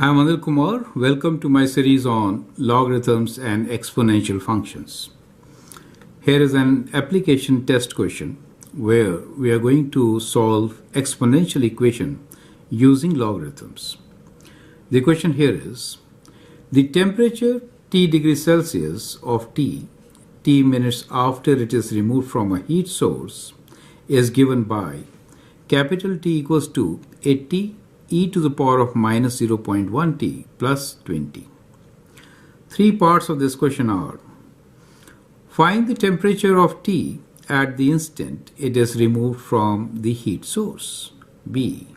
I am Anil Kumar. Welcome to my series on logarithms and exponential functions. Here is an application test question where we are going to solve exponential equation using logarithms. The question here is, the temperature T degrees Celsius of T minutes after it is removed from a heat source is given by capital T equals to 80 e to the power of minus 0.1 t plus 20. Three parts of this question are: find the temperature of T at the instant it is removed from the heat source. B.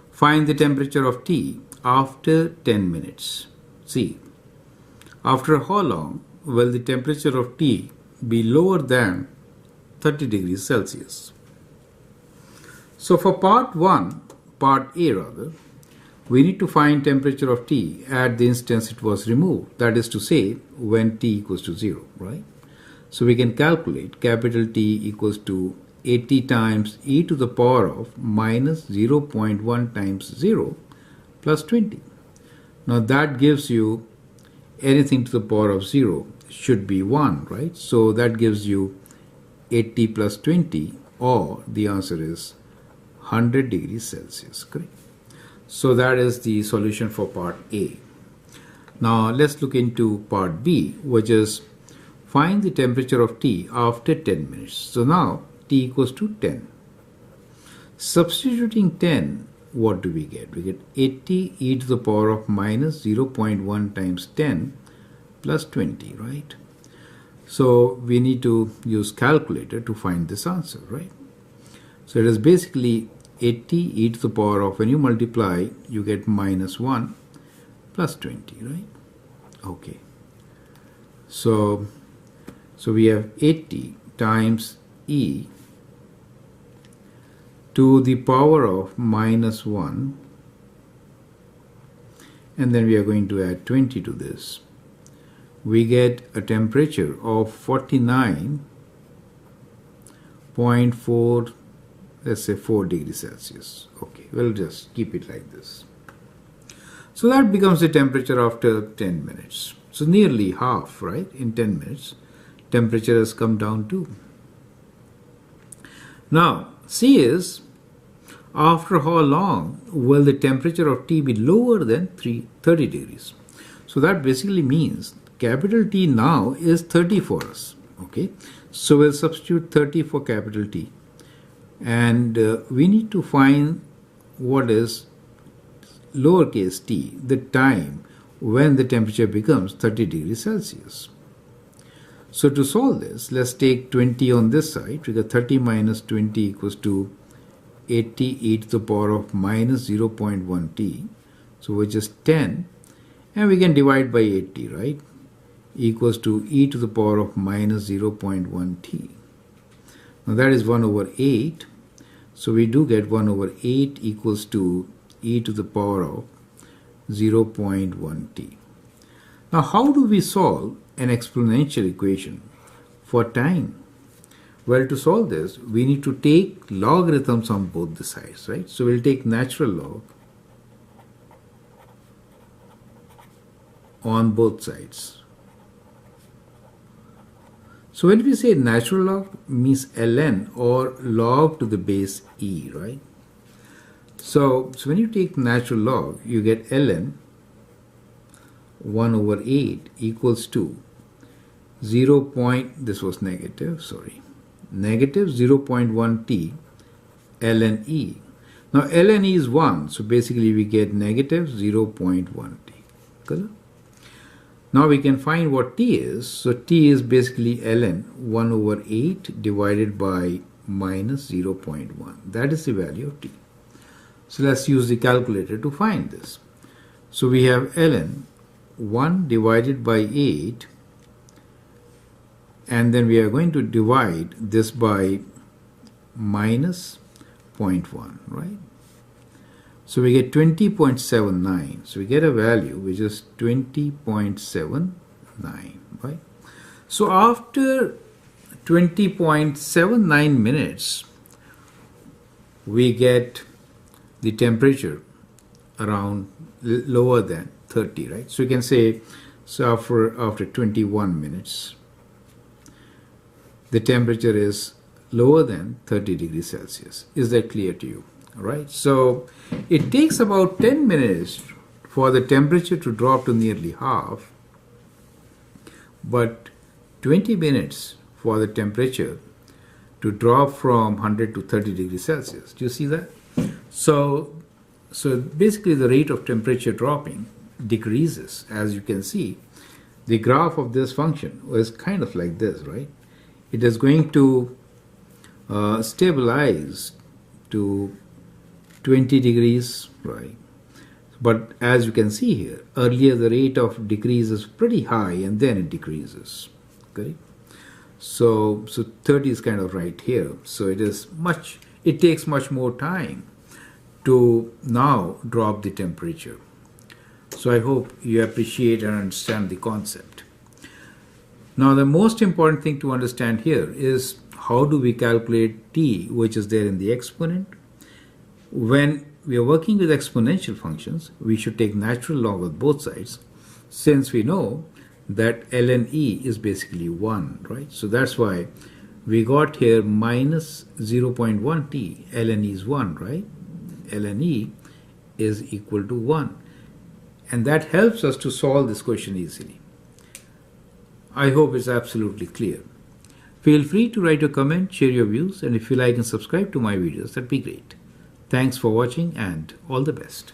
Find the temperature of T after 10 minutes. C. After how long will the temperature of T be lower than 30 degrees Celsius? So for part A rather, we need to find temperature of T at the instance it was removed, that is to say when T equals to 0, right? So we can calculate capital T equals to 80 times e to the power of minus 0.1 times 0 plus 20. Now that gives you anything to the power of 0 should be 1, right? So that gives you 80 plus 20, or the answer is 100 degrees Celsius, correct? So that is the solution for part A. Now let's look into part B, which is find the temperature of T after 10 minutes. So now T equals to 10. Substituting 10, what do we get? We get 80 e to the power of minus 0.1 times 10 plus 20, right? So we need to use calculator to find this answer, right? So it is basically 80 e to the power of, when you multiply, you get minus 1 plus 20, right? Okay. So we have 80 times e to the power of minus 1, and then we are going to add 20 to this. We get a temperature of 49.4, let's say 4 degrees Celsius. Okay, we'll just keep it like this. So that becomes the temperature after 10 minutes. So nearly half, right? In 10 minutes, temperature has come down to. Now, C is, after how long will the temperature of T be lower than 30 degrees? So that basically means capital T now is 30 for us. Okay, so we'll substitute 30 for capital T. And we need to find what is lowercase t, the time when the temperature becomes 30 degrees Celsius. So to solve this, let's take 20 on this side. We got 30 minus 20 equals to 80 e to the power of minus 0.1 t. So which is 10. And we can divide by 80, right? Equals to e to the power of minus 0.1 t. Now that is 1 over 8. So we do get 1 over 8 equals to e to the power of 0.1 t. Now how do we solve an exponential equation for time? Well, to solve this, we need to take logarithms on both the sides, right? So we'll take natural log on both sides. So when we say natural log, means ln or log to the base e, right? So when you take natural log, you get ln 1 over 8 equals to 0.1 t ln e. Now ln e is 1, so basically we get negative 0.1 t. Correct? Now we can find what t is. So t is basically ln 1 over 8 divided by minus 0.1. That is the value of t. So let's use the calculator to find this. So we have ln 1 divided by 8, and then we are going to divide this by minus 0.1, right? So we get 20.79. So we get a value which is 20.79, right? So after 20.79 minutes, we get the temperature around lower than 30, right? So you can say, so after 21 minutes, the temperature is lower than 30 degrees Celsius. Is that clear to you? All right. So it takes about 10 minutes for the temperature to drop to nearly half, but 20 minutes for the temperature to drop from 100 to 30 degrees Celsius. Do you see that? So basically the rate of temperature dropping decreases. As you can see, the graph of this function was kind of like this, right? It is going to stabilize to 20 degrees, right? But as you can see here, earlier the rate of decrease is pretty high and then it decreases. Okay? So 30 is kind of right here. So it takes much more time to now drop the temperature. So I hope you appreciate and understand the concept. Now the most important thing to understand here is how do we calculate t, which is there in the exponent. When we are working with exponential functions, we should take natural log of both sides, since we know that ln e is basically 1, right? So that's why we got here minus 0.1 t, ln e is 1, right? Ln e is equal to 1. And that helps us to solve this question easily. I hope it's absolutely clear. Feel free to write a comment, share your views, and if you like and subscribe to my videos, that'd be great. Thanks for watching and all the best.